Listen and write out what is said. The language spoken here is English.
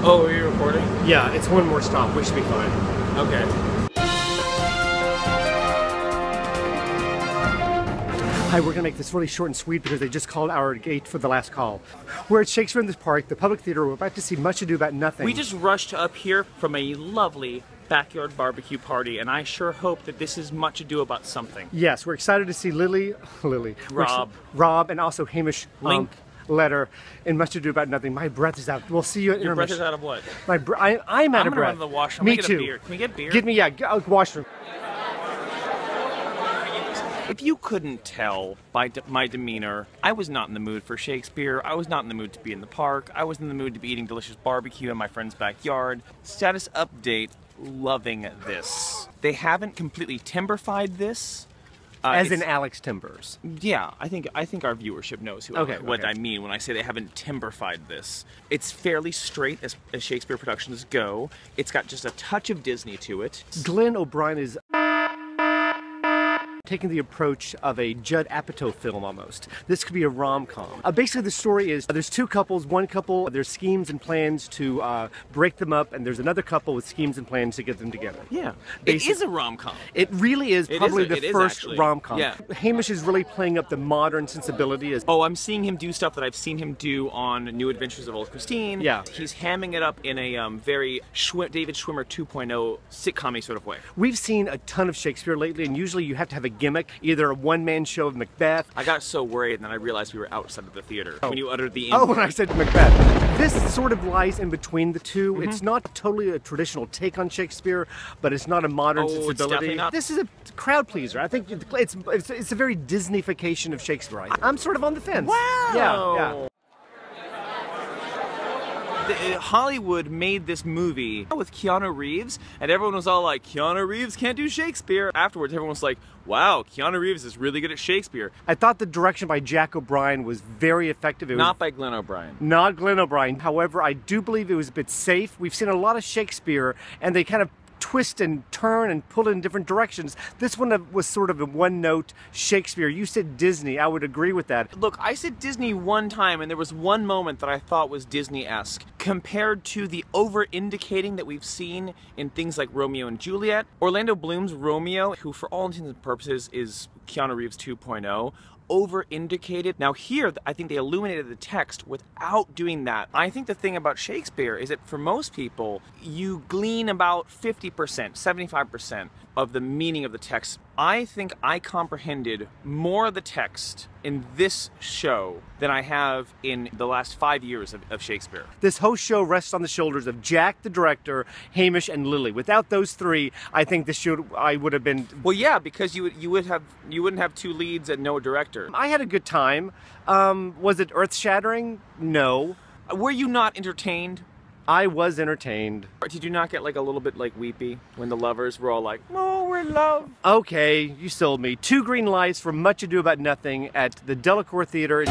Oh, are you recording? Yeah, it's one more stop. We should be fine. Okay. Hi, we're gonna make this really short and sweet because they just called our gate for the last call. We're at Shakespeare in the Park, the public theater. We're about to see Much Ado About Nothing. We just rushed up here from a lovely backyard barbecue party, and I sure hope that this is Much Ado About Something. Yes, we're excited to see Rob, and also Hamish Link. Letter in Much Ado About Nothing. My breath is out. We'll see you at Your breath intermission. is out of what? I'm out of gonna breath. run to the washroom. Me Get too. A beer. Can we get beer? Get me, washroom. If you couldn't tell by my demeanor, I was not in the mood for Shakespeare. I was not in the mood to be in the park. I was in the mood to be eating delicious barbecue in my friend's backyard. Status update, loving this. They haven't completely timberfied this. As in Alex Timbers. Yeah, I think our viewership knows what I mean when I say they haven't timberfied this. It's fairly straight as Shakespeare productions go. It's got just a touch of Disney to it. Glen O'Brien is taking the approach of a Judd Apatow film almost. This could be a rom-com. Basically the story is there's two couples, one couple, there's schemes and plans to break them up, and there's another couple with schemes and plans to get them together. Yeah. Basically, it is a rom-com. It really is probably the first actually. rom-com. Yeah. Hamish is really playing up the modern sensibility. Oh, I'm seeing him do stuff that I've seen him do on New Adventures of Old Christine. Yeah. He's hamming it up in a very David Schwimmer 2.0 sitcom-y sort of way. We've seen a ton of Shakespeare lately, and usually you have to have a gimmick, either a one-man show of Macbeth. I got so worried, and then I realized we were outside of the theater when you uttered the when I said Macbeth. This sort of lies in between the two. It's not totally a traditional take on Shakespeare, but it's not a modern sensibility. It's definitely not. This is a crowd pleaser. I think it's a very Disneyfication of Shakespeare. I'm sort of on the fence. Wow! Yeah. Hollywood made this movie with Keanu Reeves, and everyone was all like, Keanu Reeves can't do Shakespeare. Afterwards, everyone was like, wow, Keanu Reeves is really good at Shakespeare. I thought the direction by Jack O'Brien was very effective. Not by Glen O'Brien. Not Glen O'Brien. However, I do believe it was a bit safe. We've seen a lot of Shakespeare, and they kind of twist and turn and pull in different directions. This one was sort of a one-note Shakespeare. You said Disney. I would agree with that. Look, I said Disney one time, and there was one moment that I thought was Disney-esque compared to the over-indicating that we've seen in things like Romeo and Juliet. Orlando Bloom's Romeo, who for all intents and purposes is Keanu Reeves 2.0, over-indicated. Now here, I think they illuminated the text without doing that. I think the thing about Shakespeare is that for most people, you glean about 50%, 75% of the meaning of the text. I think I comprehended more of the text in this show than I have in the last 5 years of Shakespeare. This whole show rests on the shoulders of Jack, the director, Hamish, and Lily. Without those three, I think this show I would have been. Well, yeah, because you wouldn't have two leads and no director. I had a good time. Was it earth-shattering? No. Were you not entertained? I was entertained. Did you not get like a little bit like weepy when the lovers were all like, oh, we're in love? Okay, you sold me. 2 green lights for Much Ado About Nothing at the Delacorte Theater.